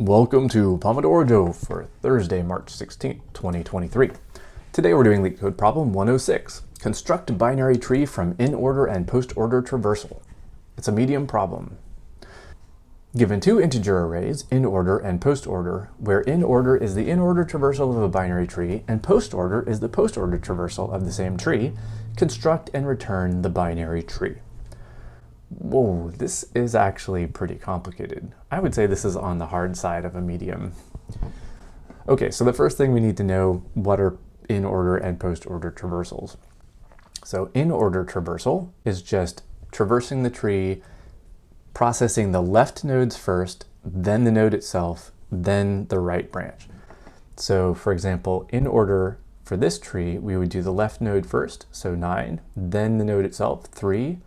Welcome to Pomodoro Joe for Thursday, March 16th, 2023. Today we're doing LeetCode problem 106. Construct a binary tree from in-order and post-order traversal. It's a medium problem. Given two integer arrays, in-order and post-order, where in-order is the in-order traversal of a binary tree and post-order is the post-order traversal of the same tree, construct and return the binary tree. Whoa, this is actually pretty complicated. I would say this is on the hard side of a medium. Okay, so the first thing we need to know, what are in-order and post-order traversals? So in-order traversal is just traversing the tree, processing the left nodes first, then the node itself, then the right branch. So for example, in order for this tree, we would do the left node first, so 9, then the node itself, 3,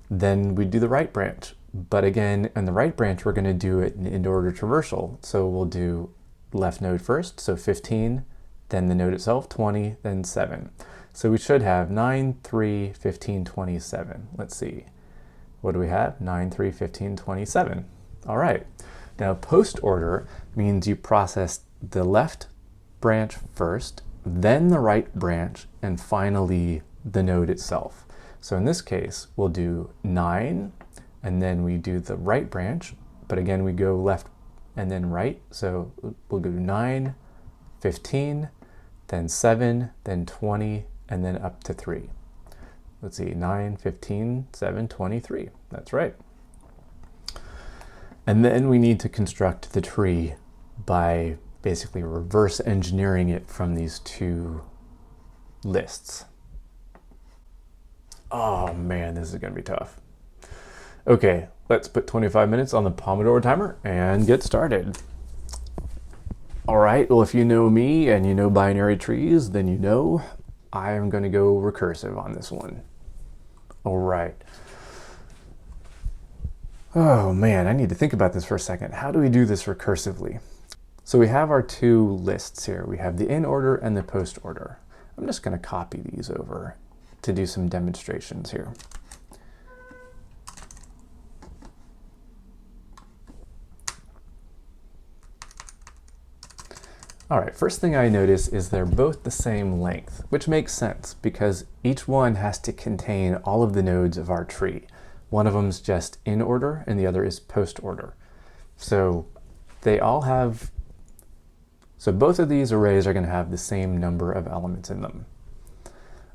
then we do the right branch. But again, in the right branch, we're going to do it in in-order traversal. So we'll do left node first, so 15, then the node itself, 20, then 7. So we should have 9, 3, 15, 27. Let's see. What do we have? 9, 3, 15, 27. All right. Now, post-order means you process the left branch first, then the right branch, and finally the node itself. So in this case, we'll do 9, and then we do the right branch, but again, we go left and then right. So we'll go 9, 15, then 7, then 20, and then up to 3. Let's see, 9, 15, 7, 23. That's right. And then we need to construct the tree by basically reverse engineering it from these two lists. Oh man, this is going to be tough. Okay, let's put 25 minutes on the Pomodoro timer and get started. All right, well, if you know me and you know binary trees, then you know I am going to go recursive on this one. All right. Oh man, I need to think about this for a second. How do we do this recursively? So we have our two lists here. We have the in order and the post order. I'm just going to copy these over to do some demonstrations here. All right, first thing I notice is they're both the same length, which makes sense because each one has to contain all of the nodes of our tree. One of them's just in order and the other is post order. So they all have, so both of these arrays are going to have the same number of elements in them.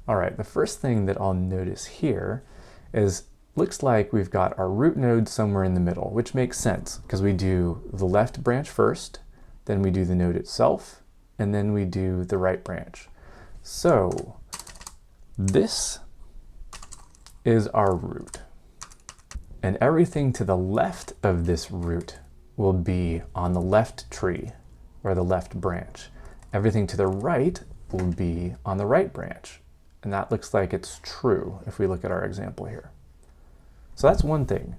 All right, the first thing that I'll notice here is looks like we've got our root node somewhere in the middle, which makes sense because we do the left branch first, then we do the node itself, and then we do the right branch. So this is our root. And everything to the left of this root will be on the left tree or the left branch. Everything to the right will be on the right branch. And that looks like it's true if we look at our example here. So that's one thing.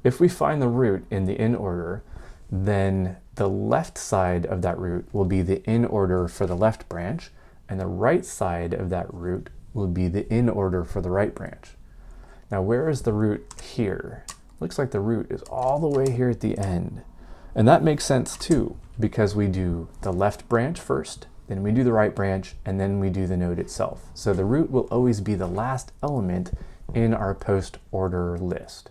If we find the root in the in order, then the left side of that root will be the in order for the left branch, and the right side of that root will be the in order for the right branch. Now, where is the root here? Looks like the root is all the way here at the end. And that makes sense too, because we do the left branch first, then we do the right branch, and then we do the node itself. So the root will always be the last element in our post-order list.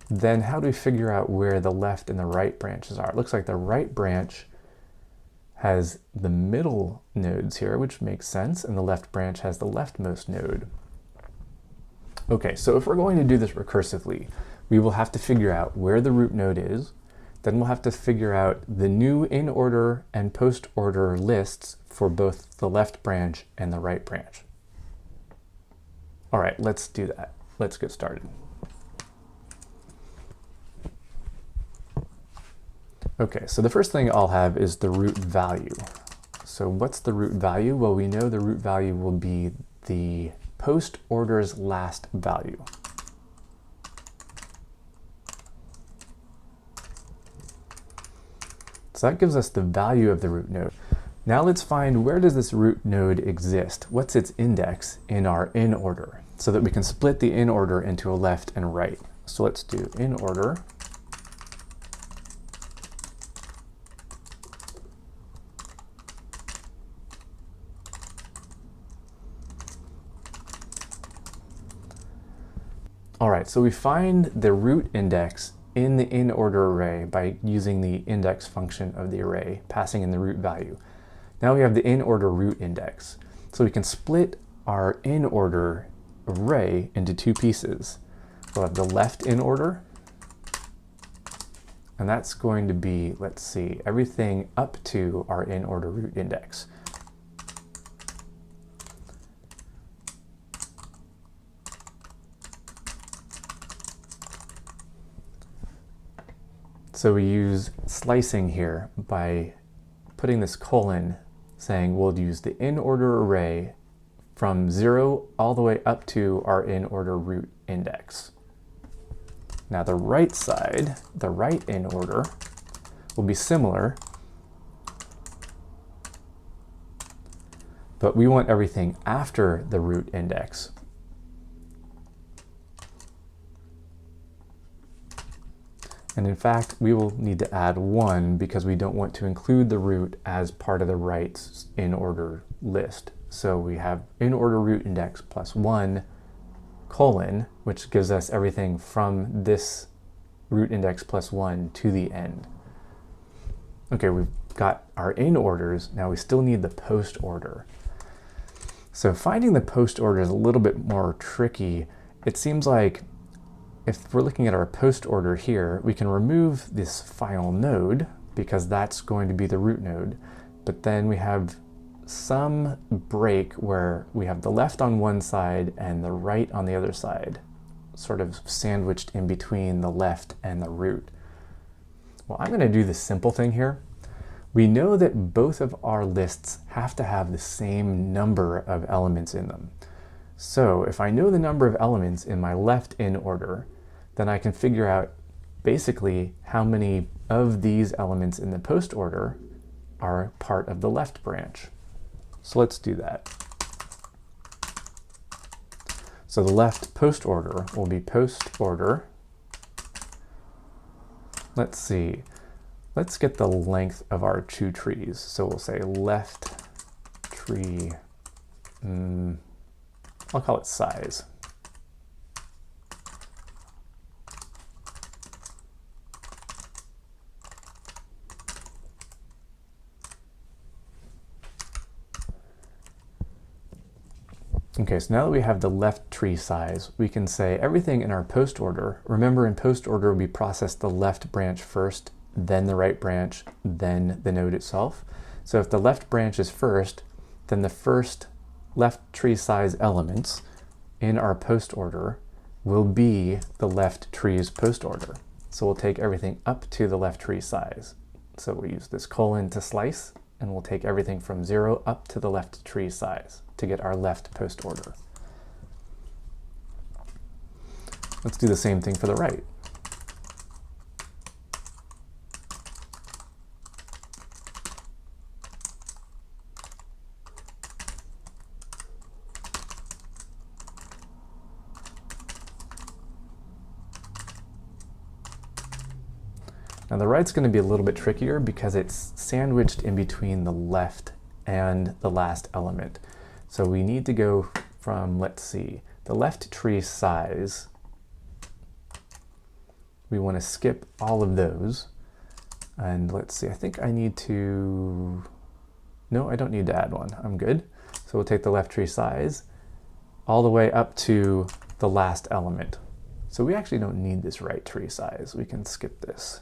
Then how do we figure out where the left and the right branches are? It looks like the right branch has the middle nodes here, which makes sense, and the left branch has the leftmost node. Okay, so if we're going to do this recursively, we will have to figure out where the root node is. Then we'll have to figure out the new in-order and post-order lists for both the left branch and the right branch. All right, let's do that. Let's get started. Okay, so the first thing I'll have is the root value. So what's the root value? Well, we know the root value will be the post-order's last value. So that gives us the value of the root node. Now let's find where does this root node exist? What's its index in our in order so that we can split the in order into a left and right. So let's do in order All right, so we find the root index in the Inorder array by using the index function of the array, passing in the root value. Now we have the Inorder root index. So we can split our Inorder array into two pieces. We'll have the left Inorder, and that's going to be, let's see, everything up to our Inorder root index. So we use slicing here by putting this colon, saying we'll use the Inorder array from 0 all the way up to our Inorder root index. Now the right side, the right Inorder, will be similar, but we want everything after the root index. And in fact, we will need to add 1 because we don't want to include the root as part of the right Inorder list. So we have Inorder root index plus 1 colon, which gives us everything from this root index plus 1 to the end. Okay, we've got our Inorders. Now we still need the Postorder. So finding the Postorder is a little bit more tricky. It seems like if we're looking at our Postorder here, we can remove this final node because that's going to be the root node. But then we have some break where we have the left on one side and the right on the other side, sort of sandwiched in between the left and the root. Well, I'm going to do the simple thing here. We know that both of our lists have to have the same number of elements in them. So if I know the number of elements in my left Inorder, then I can figure out basically how many of these elements in the Postorder are part of the left branch. So let's do that. So the left Postorder will be Postorder. Let's see. Let's get the length of our two trees. So we'll say left tree, I'll call it size. Okay, so now that we have the left tree size, we can say everything in our Postorder. Remember, in Postorder, we process the left branch first, then the right branch, then the node itself. So if the left branch is first, then the first left tree size elements in our Postorder will be the left tree's Postorder. So we'll take everything up to the left tree size. So we use this colon to slice, and we'll take everything from 0 up to the left tree size to get our left Postorder. Let's do the same thing for the right. Now the right's going to be a little bit trickier because it's sandwiched in between the left and the last element. So we need to go from, let's see, the left tree size. We want to skip all of those. And let's see, I think I need to, no, I don't need to add one. I'm good. So we'll take the left tree size all the way up to the last element. So we actually don't need this right tree size. We can skip this.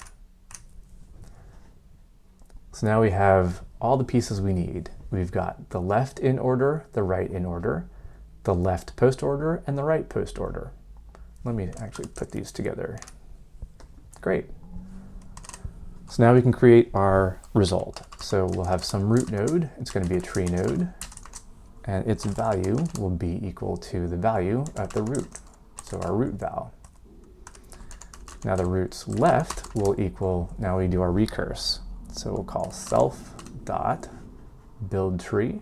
So now we have all the pieces we need. We've got the left Inorder, the right Inorder, the left Postorder, and the right Postorder. Let me actually put these together. Great. So now we can create our result. So we'll have some root node. It's going to be a tree node, and its value will be equal to the value at the root. So our root val. Now the root's left will equal, now we do our recurse. So we'll call self dot build tree.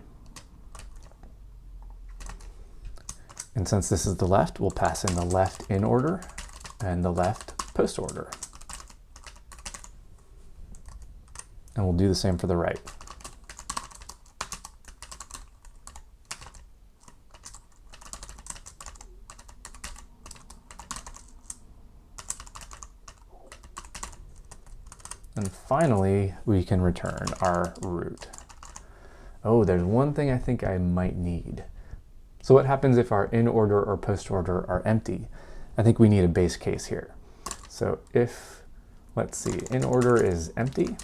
And since this is the left, we'll pass in the left Inorder and the left Postorder. And we'll do the same for the right. And finally, we can return our root. Oh, there's one thing I think I might need. So what happens if our Inorder or Postorder are empty? I think we need a base case here. So if, let's see, Inorder is empty,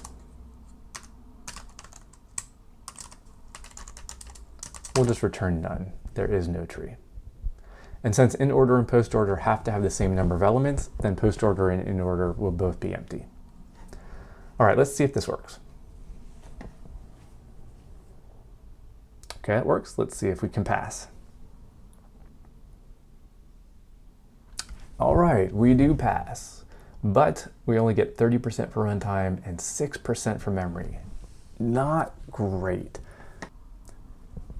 we'll just return none. There is no tree. And since Inorder and Postorder have to have the same number of elements, then Postorder and Inorder will both be empty. All right, let's see if this works. Okay, it works. Let's see if we can pass. All right, we do pass, but we only get 30% for runtime and 6% for memory. Not great.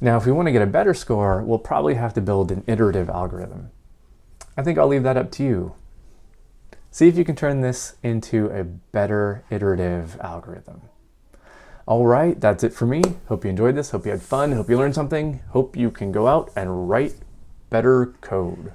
Now, if we want to get a better score, we'll probably have to build an iterative algorithm. I think I'll leave that up to you. See if you can turn this into a better iterative algorithm. All right, that's it for me. Hope you enjoyed this. Hope you had fun. Hope you learned something. Hope you can go out and write better code.